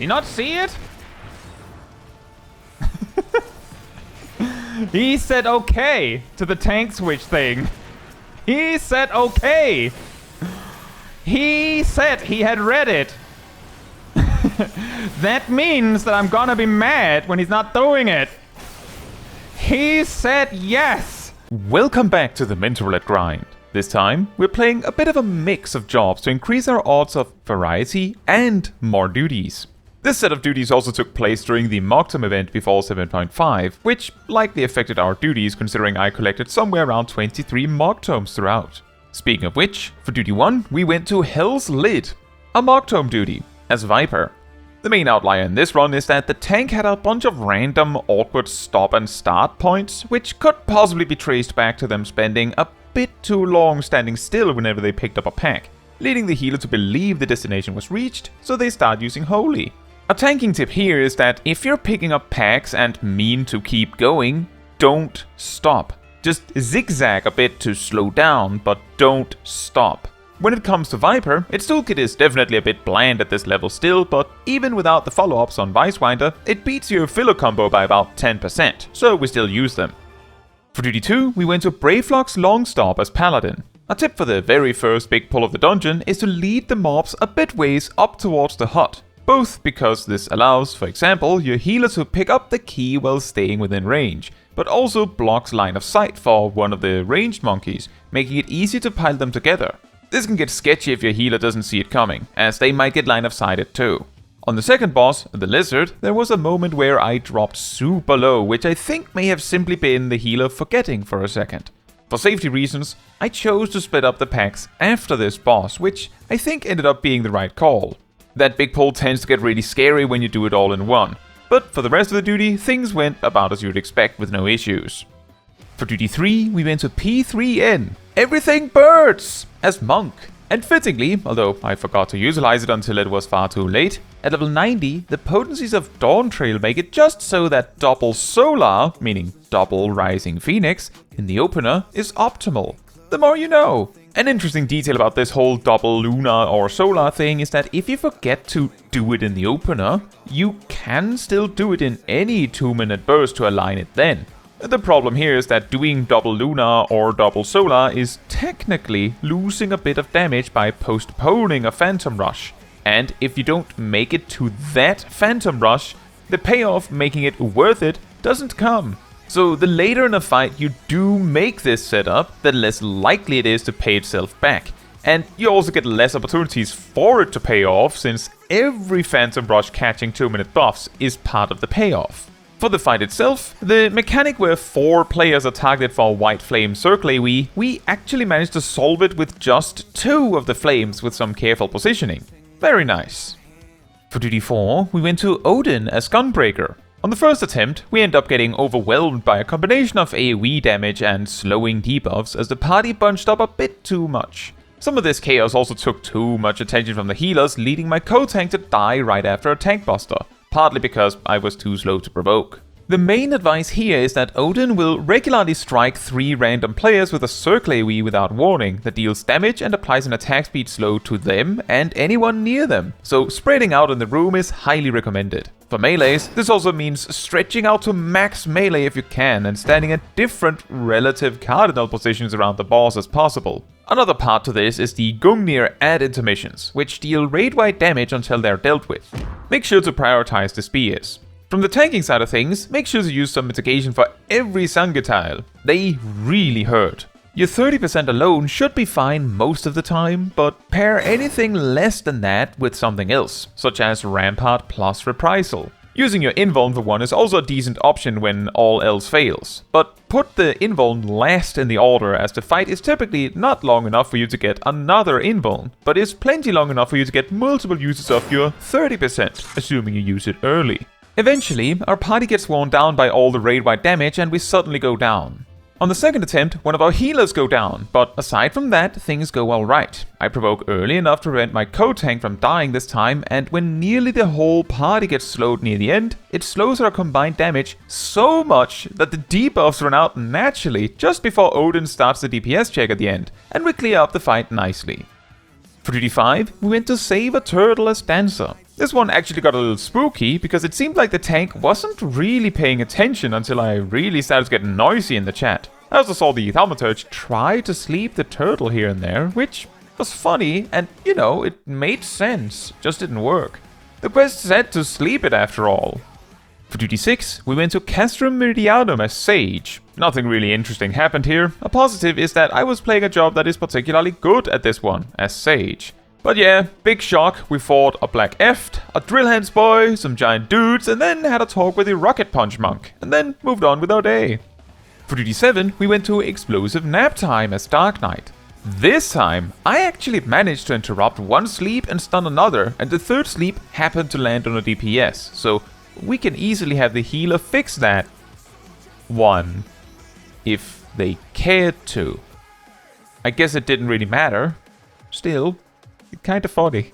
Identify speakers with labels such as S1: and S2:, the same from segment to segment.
S1: Did you not see it? He said okay to the tank switch thing. He said okay. He said he had read it. That means that I'm gonna be mad when he's not doing it. He said yes. Welcome back to the Mentor Roulette grind. This time, we're playing a bit of a mix of jobs to increase our odds of variety and more duties. This set of duties also took place during the Mocktom event before 7.5, which likely affected our duties considering I collected somewhere around 23 Mocktoms throughout. Speaking of which, for duty 1, we went to Hell's Lid, a Mocktom duty, as Viper. The main outlier in this run is that the tank had a bunch of random awkward stop and start points, which could possibly be traced back to them spending a bit too long standing still whenever they picked up a pack, leading the healer to believe the destination was reached, so they start using Holy. A tanking tip here is that if you're picking up packs and mean to keep going, don't stop. Just zigzag a bit to slow down, but don't stop. When it comes to Viper, its toolkit is definitely a bit bland at this level still, but even without the follow-ups on Vicewinder, it beats your filler combo by about 10%, so we still use them. For duty 2, we went to Brayflox Longstop as Paladin. A tip for the very first big pull of the dungeon is to lead the mobs a bit ways up towards the hut. Both because this allows, for example, your healer to pick up the key while staying within range, but also blocks line of sight for one of the ranged monkeys, making it easy to pile them together. This can get sketchy if your healer doesn't see it coming, as they might get line of sighted too. On the second boss, the Lizard, there was a moment where I dropped super low, which I think may have simply been the healer forgetting for a second. For safety reasons, I chose to split up the packs after this boss, which I think ended up being the right call. That big pull tends to get really scary when you do it all in one, but for the rest of the duty, things went about as you'd expect with no issues. For duty 3, we went to P3N, Everything Birds, as Monk. And fittingly, although I forgot to utilize it until it was far too late, at level 90, the potencies of Dawntrail make it just so that double solar, meaning double rising phoenix, in the opener is optimal. The more you know. An interesting detail about this whole double lunar or solar thing is that if you forget to do it in the opener, you can still do it in any 2-minute burst to align it then. The problem here is that doing double lunar or double solar is technically losing a bit of damage by postponing a phantom rush. And if you don't make it to that phantom rush, the payoff making it worth it doesn't come. So the later in a fight you do make this setup, the less likely it is to pay itself back. And you also get less opportunities for it to pay off, since every Phantom Rush catching 2-minute buffs is part of the payoff. For the fight itself, the mechanic where 4 players are targeted for White Flame Circle AoE, we actually managed to solve it with just 2 of the flames with some careful positioning. Very nice. For duty 4, we went to Odin as Gunbreaker. On the first attempt, we end up getting overwhelmed by a combination of AoE damage and slowing debuffs as the party bunched up a bit too much. Some of this chaos also took too much attention from the healers, leading my co-tank to die right after a tank buster, partly because I was too slow to provoke. The main advice here is that Odin will regularly strike 3 random players with a circle AoE without warning that deals damage and applies an attack speed slow to them and anyone near them, so spreading out in the room is highly recommended. For melees, this also means stretching out to max melee if you can and standing at different relative cardinal positions around the boss as possible. Another part to this is the Gungnir add intermissions, which deal raid-wide damage until they're dealt with. Make sure to prioritize the spears. From the tanking side of things, make sure to use some mitigation for every Sunken tile. They really hurt. Your 30% alone should be fine most of the time, but pair anything less than that with something else, such as Rampart plus Reprisal. Using your invuln for one is also a decent option when all else fails, but put the invuln last in the order as the fight is typically not long enough for you to get another invuln, but is plenty long enough for you to get multiple uses of your 30%, assuming you use it early. Eventually, our party gets worn down by all the raid-wide damage and we suddenly go down. On the second attempt, one of our healers go down, but aside from that, things go alright. I provoke early enough to prevent my co-tank from dying this time, and when nearly the whole party gets slowed near the end, it slows our combined damage so much that the debuffs run out naturally just before Odin starts the DPS check at the end, and we clear up the fight nicely. For duty 5, we went to save a turtle as Dancer. This one actually got a little spooky because it seemed like the tank wasn't really paying attention until I really started getting noisy in the chat. I also saw the thaumaturge try to sleep the turtle here and there, which was funny and, you know, it made sense, just didn't work. The quest said to sleep it after all. For duty 6, we went to Castrum Meridianum as Sage. Nothing really interesting happened here. A positive is that I was playing a job that is particularly good at this one, as Sage. But yeah, big shock, we fought a Black Eft, a Drill Hands boy, some giant dudes, and then had a talk with the Rocket Punch monk, and then moved on with our day. For duty 7, we went to Explosive Nap Time as Dark Knight. This time, I actually managed to interrupt one sleep and stun another, and the third sleep happened to land on a DPS, so we can easily have the healer fix that one, if they cared to. I guess it didn't really matter. Still, kinda funny.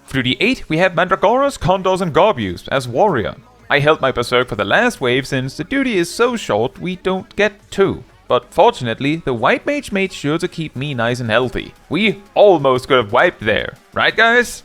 S1: For duty 8, we have Mandragoras, Condors and Gorbius as Warrior. I held my Berserk for the last wave since the duty is so short we don't get 2. But fortunately, the White Mage made sure to keep me nice and healthy. We almost could have wiped there, right guys?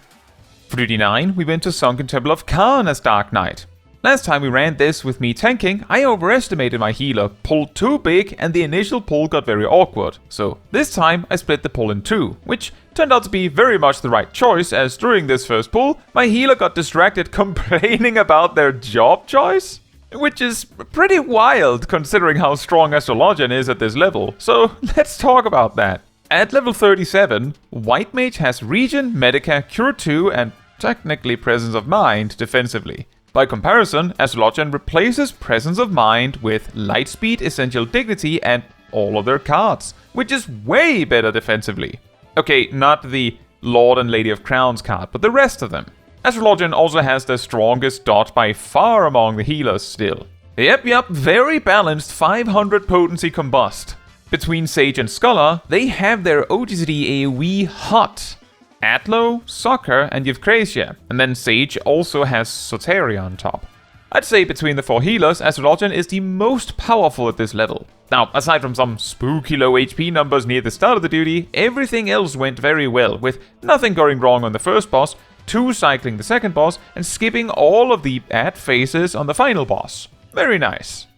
S1: For duty 9, we went to Sunken Temple of Qarn as Dark Knight. Last time we ran this with me tanking, I overestimated my healer, pulled too big, and the initial pull got very awkward. So this time I split the pull in 2, which turned out to be very much the right choice, as during this first pull, my healer got distracted complaining about their job choice. Which is pretty wild considering how strong Astrologian is at this level, so let's talk about that. At level 37, White Mage has Regen, Medica, Cure 2 and technically Presence of Mind defensively. By comparison, Astrologian replaces Presence of Mind with Lightspeed, Essential Dignity and all of their cards, which is way better defensively. Okay, not the Lord and Lady of Crowns card, but the rest of them. Astrologian also has the strongest dot by far among the healers still. Yep, very balanced 500 potency combust. Between Sage and Scholar, they have their OGCD AoE hot. Atlo, Soccer and Euphrasia, and then Sage also has Soteria on top. I'd say between the 4 healers, Astrologian is the most powerful at this level. Now, aside from some spooky low HP numbers near the start of the duty, everything else went very well, with nothing going wrong on the first boss, 2 cycling the second boss, and skipping all of the ad phases on the final boss. Very nice.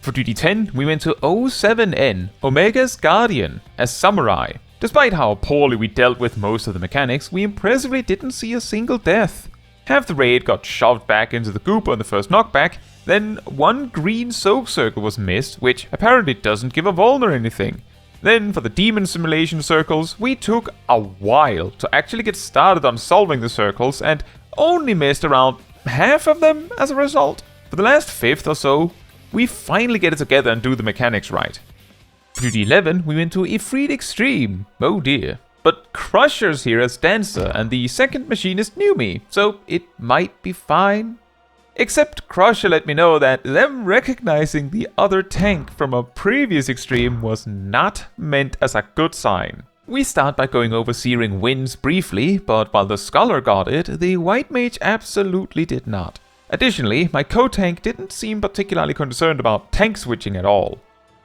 S1: For duty 10, we went to 07N, Omega's Guardian, as Samurai. Despite how poorly we dealt with most of the mechanics, we impressively didn't see a single death. Half the raid got shoved back into the goop on the first knockback, then one green soak circle was missed, which apparently doesn't give a vuln or anything. Then for the demon simulation circles, we took a while to actually get started on solving the circles and only missed around half of them as a result. For the last fifth or so, we finally get it together and do the mechanics right. For duty 11, we went to Ifrit Extreme. Oh dear. But Crusher's here as Dancer and the second machinist knew me, so it might be fine. Except Crusher let me know that them recognizing the other tank from a previous extreme was not meant as a good sign. We start by going over Searing Winds briefly, but while the Scholar got it, the White Mage absolutely did not. Additionally, my co-tank didn't seem particularly concerned about tank switching at all.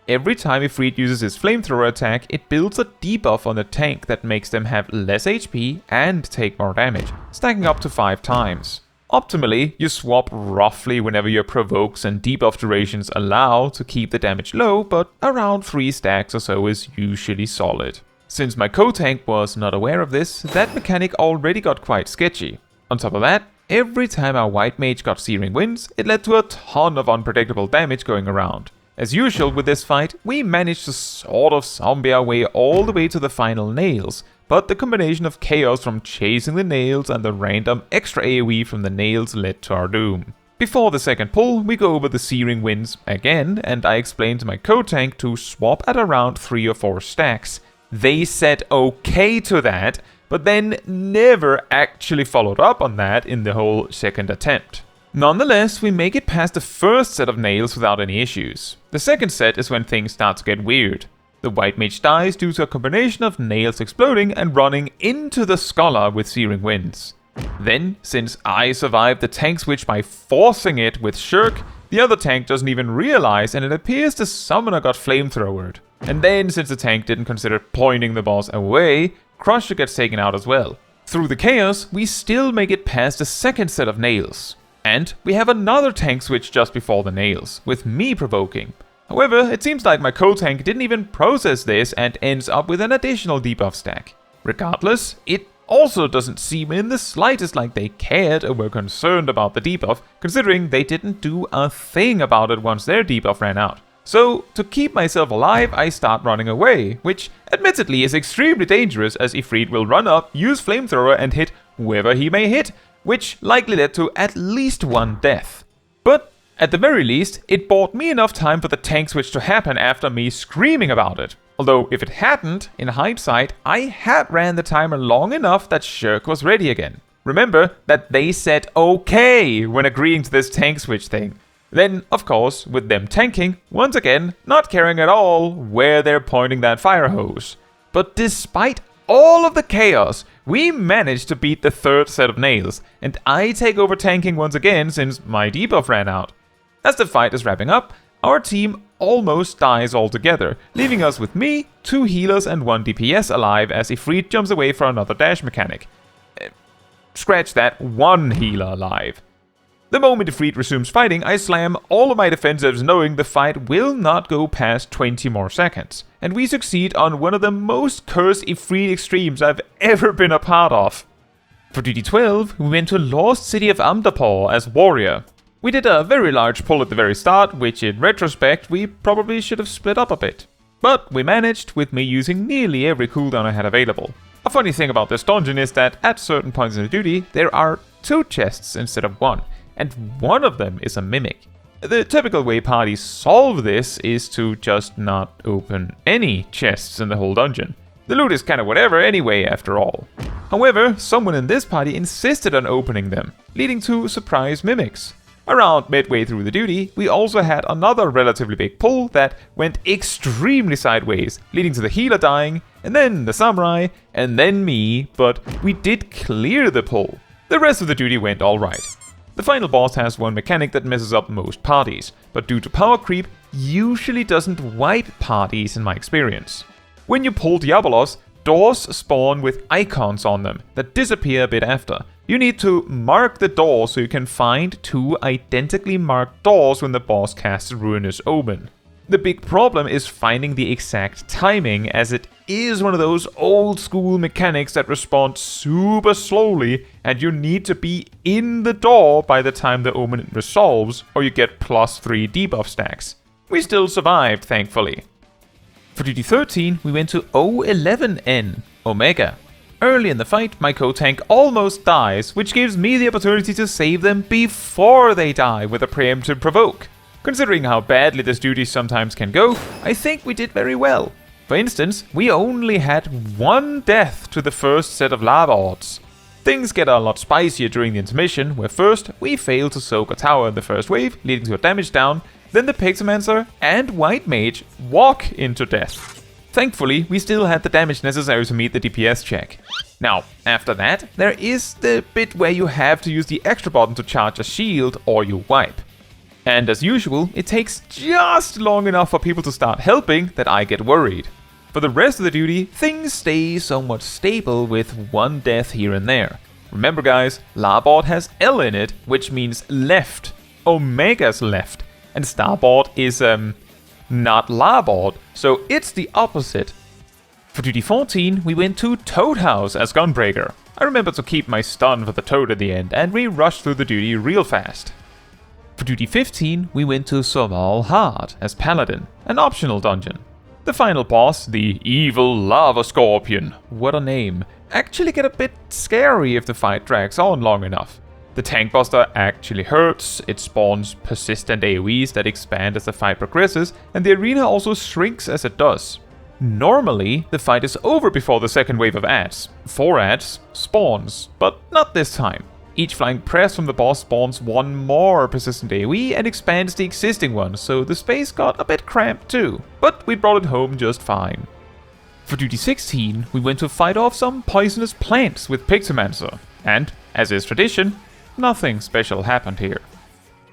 S1: Every time Ifrit uses his flamethrower attack, it builds a debuff on the tank that makes them have less HP and take more damage, stacking up to 5 times. Optimally, you swap roughly whenever your provokes and debuff durations allow to keep the damage low, but around 3 stacks or so is usually solid. Since my co-tank was not aware of this, that mechanic already got quite sketchy. On top of that, every time our White Mage got Searing Winds, it led to a ton of unpredictable damage going around. As usual with this fight, we managed to sort of zombie our way all the way to the final nails, but the combination of chaos from chasing the nails and the random extra AoE from the nails led to our doom. Before the second pull, we go over the Searing Winds again, and I explained to my co-tank to swap at around 3 or 4 stacks. They said okay to that, but then never actually followed up on that in the whole second attempt. Nonetheless, we make it past the first set of nails without any issues. The second set is when things start to get weird. The White Mage dies due to a combination of nails exploding and running into the Scholar with Searing Winds. Then, since I survived the tank switch by forcing it with Shirk, the other tank doesn't even realize and it appears the Summoner got flamethrowered. And then, since the tank didn't consider pointing the boss away, Crusher gets taken out as well. Through the chaos, we still make it past the second set of nails. And we have another tank switch just before the nails, with me provoking. However, it seems like my co-tank didn't even process this and ends up with an additional debuff stack. Regardless, it also doesn't seem in the slightest like they cared or were concerned about the debuff, considering they didn't do a thing about it once their debuff ran out. So, to keep myself alive, I start running away, which admittedly is extremely dangerous as Ifrit will run up, use flamethrower and hit whoever he may hit, which likely led to at least one death. But at the very least, it bought me enough time for the tank switch to happen after me screaming about it. Although if it hadn't, in hindsight, I had ran the timer long enough that Shirk was ready again. Remember that they said okay when agreeing to this tank switch thing. Then, of course, with them tanking, once again, not caring at all where they're pointing that fire hose. But despite all of the chaos, we managed to beat the third set of nails, and I take over tanking once again since my debuff ran out. As the fight is wrapping up, our team almost dies altogether, leaving us with me, 2 healers and 1 DPS alive as Ifrit jumps away for another dash mechanic. Scratch that, 1 healer alive. The moment Ifrit resumes fighting, I slam all of my defensives knowing the fight will not go past 20 more seconds. And we succeed on one of the most cursed Ifrit Extremes I've ever been a part of. For duty 12, we went to Lost City of Amdapor as warrior. We did a very large pull at the very start, which in retrospect we probably should have split up a bit. But we managed, with me using nearly every cooldown I had available. A funny thing about this dungeon is that at certain points in the duty, there are 2 chests instead of 1. And one of them is a mimic. The typical way parties solve this is to just not open any chests in the whole dungeon. The loot is kinda whatever anyway after all. However, someone in this party insisted on opening them, leading to surprise mimics. Around midway through the duty, we also had another relatively big pull that went extremely sideways, leading to the healer dying, and then the samurai, and then me, but we did clear the pull. The rest of the duty went alright. The final boss has one mechanic that messes up most parties, but due to power creep, usually doesn't wipe parties in my experience. When you pull Diabolos, doors spawn with icons on them that disappear a bit after. You need to mark the door so you can find 2 identically marked doors when the boss casts Ruinous Omen. The big problem is finding the exact timing, as it is one of those old school mechanics that respond super slowly and you need to be in the door by the time the omen resolves or you get +3 debuff stacks. We still survived, thankfully. For duty 13, we went to O11N, Omega. Early in the fight, my co-tank almost dies, which gives me the opportunity to save them before they die with a preemptive provoke. Considering how badly this duty sometimes can go, I think we did very well. For instance, we only had 1 death to the first set of lava odds. Things get a lot spicier during the intermission, where first we fail to soak a tower in the first wave, leading to a damage down, then the Pixomancer and White Mage walk into death. Thankfully, we still had the damage necessary to meet the DPS check. Now, after that, there is the bit where you have to use the extra button to charge a shield or you wipe. And as usual, it takes just long enough for people to start helping that I get worried. For the rest of the duty, things stay somewhat stable with 1 death here and there. Remember guys, Larboard has L in it, which means left. Omega's left. And Starboard is, not Larboard, so it's the opposite. For duty 14, we went to Toad House as Gunbreaker. I remember to keep my stun for the Toad at the end, and we rushed through the duty real fast. For duty 15, we went to Somal Hard as Paladin, an optional dungeon. The final boss, the evil lava scorpion, what a name, actually get a bit scary if the fight drags on long enough. The tank buster actually hurts, it spawns persistent AoEs that expand as the fight progresses, and the arena also shrinks as it does. Normally, the fight is over before the second wave of adds. 4 adds spawns, but not this time. Each flying press from the boss spawns 1 more persistent AoE and expands the existing one, so the space got a bit cramped too. But we brought it home just fine. For duty 16, we went to fight off some poisonous plants with Pixomancer, and, as is tradition, nothing special happened here.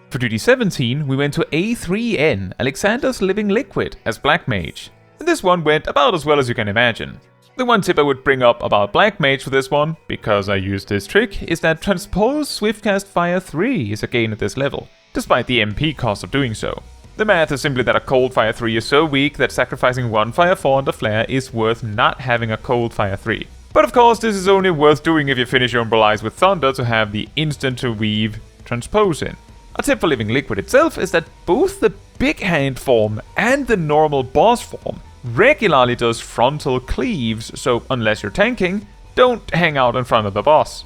S1: For duty 17, we went to A3N, Alexander's Living Liquid, as Black Mage. And this one went about as well as you can imagine. The one tip I would bring up about Black Mage for this one, because I used this trick, is that Transpose Swiftcast Fire 3 is a gain at this level, despite the MP cost of doing so. The math is simply that a Cold Fire 3 is so weak that sacrificing one Fire 4 and a Flare is worth not having a Cold Fire 3. But of course this is only worth doing if you finish your Umbral Eyes with Thunder to have the instant to weave Transpose in. A tip for Living Liquid itself is that both the Big Hand form and the normal boss form regularly does frontal cleaves, so unless you're tanking, don't hang out in front of the boss.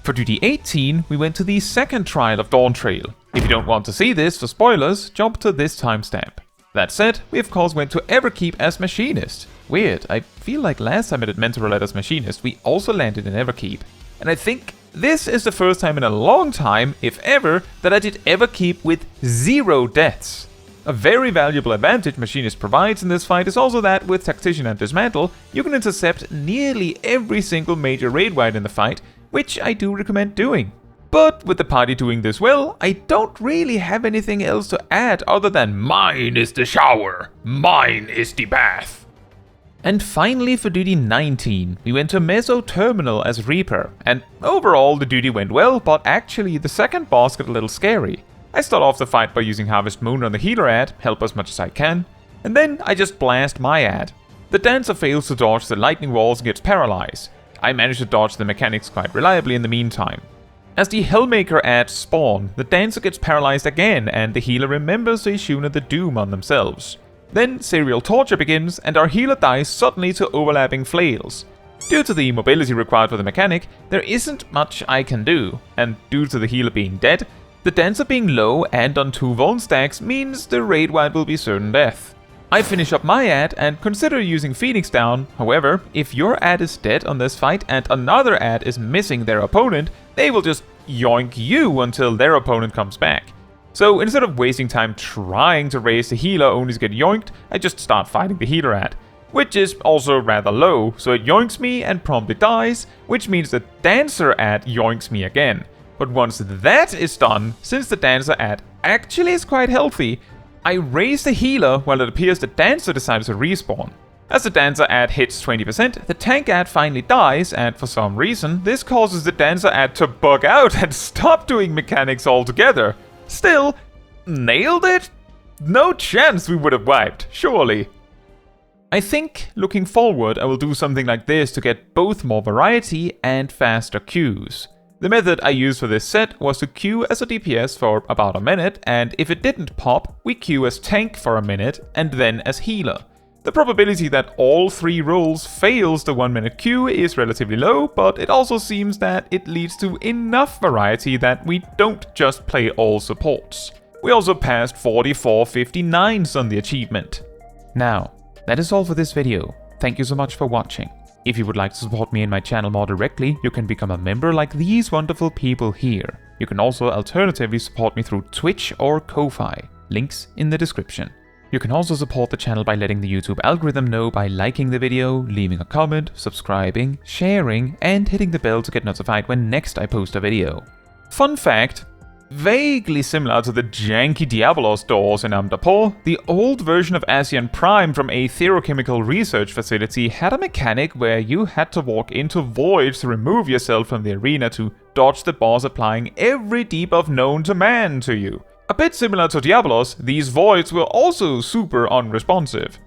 S1: For duty 18, we went to the second trial of Dawntrail. If you don't want to see this for spoilers, jump to this timestamp. That said, we of course went to Everkeep as Machinist. Weird, I feel like last time I did Mentor Roulette as Machinist, we also landed in Everkeep. And I think this is the first time in a long time, if ever, that I did Everkeep with 0 deaths. A very valuable advantage Machinist provides in this fight is also that with Tactician and Dismantle, you can intercept nearly every single major raid wide in the fight, which I do recommend doing. But with the party doing this well, I don't really have anything else to add other than mine is the shower, mine is the bath. And finally for duty 19, we went to Meso Terminal as Reaper, and overall the duty went well, but actually the second boss got a little scary. I start off the fight by using Harvest Moon on the healer ad, help as much as I can, and then I just blast my ad. The Dancer fails to dodge the lightning walls and gets paralyzed. I manage to dodge the mechanics quite reliably in the meantime. As the Hellmaker ads spawn, the Dancer gets paralyzed again and the healer remembers to issue the Doom on themselves. Then Serial Torture begins and our healer dies suddenly to overlapping flails. Due to the mobility required for the mechanic, there isn't much I can do, and due to the healer being dead, the Dancer being low and on 2 Vuln stacks means the raid wide will be certain death. I finish up my ad and consider using Phoenix down, however, if your ad is dead on this fight and another ad is missing their opponent, they will just yoink you until their opponent comes back. So instead of wasting time trying to raise the healer only to get yoinked, I just start fighting the healer ad, which is also rather low, so it yoinks me and promptly dies, which means the Dancer ad yoinks me again. But once that is done, since the Dancer ad actually is quite healthy, I raise the healer while it appears the Dancer decides to respawn. As the Dancer ad hits 20%, the tank ad finally dies, and for some reason, this causes the Dancer ad to bug out and stop doing mechanics altogether. Still, nailed it? No chance we would have wiped, surely. I think, looking forward, I will do something like this to get both more variety and faster queues. The method I used for this set was to queue as a DPS for about a minute, and if it didn't pop, we queue as tank for a minute, and then as healer. The probability that all 3 roles fails the 1 minute queue is relatively low, but it also seems that it leads to enough variety that we don't just play all supports. We also passed 44 59s on the achievement. Now, that is all for this video. Thank you so much for watching. If you would like to support me and my channel more directly, you can become a member like these wonderful people here. You can also alternatively support me through Twitch or Ko-Fi, links in the description. You can also support the channel by letting the YouTube algorithm know by liking the video, leaving a comment, subscribing, sharing, and hitting the bell to get notified when next I post a video. Fun fact, vaguely similar to the janky Diabolos doors in Amdapor, the old version of ASEAN Prime from a therochemical research facility had a mechanic where you had to walk into voids to remove yourself from the arena to dodge the boss applying every debuff known to man to you. A bit similar to Diabolos, these voids were also super unresponsive.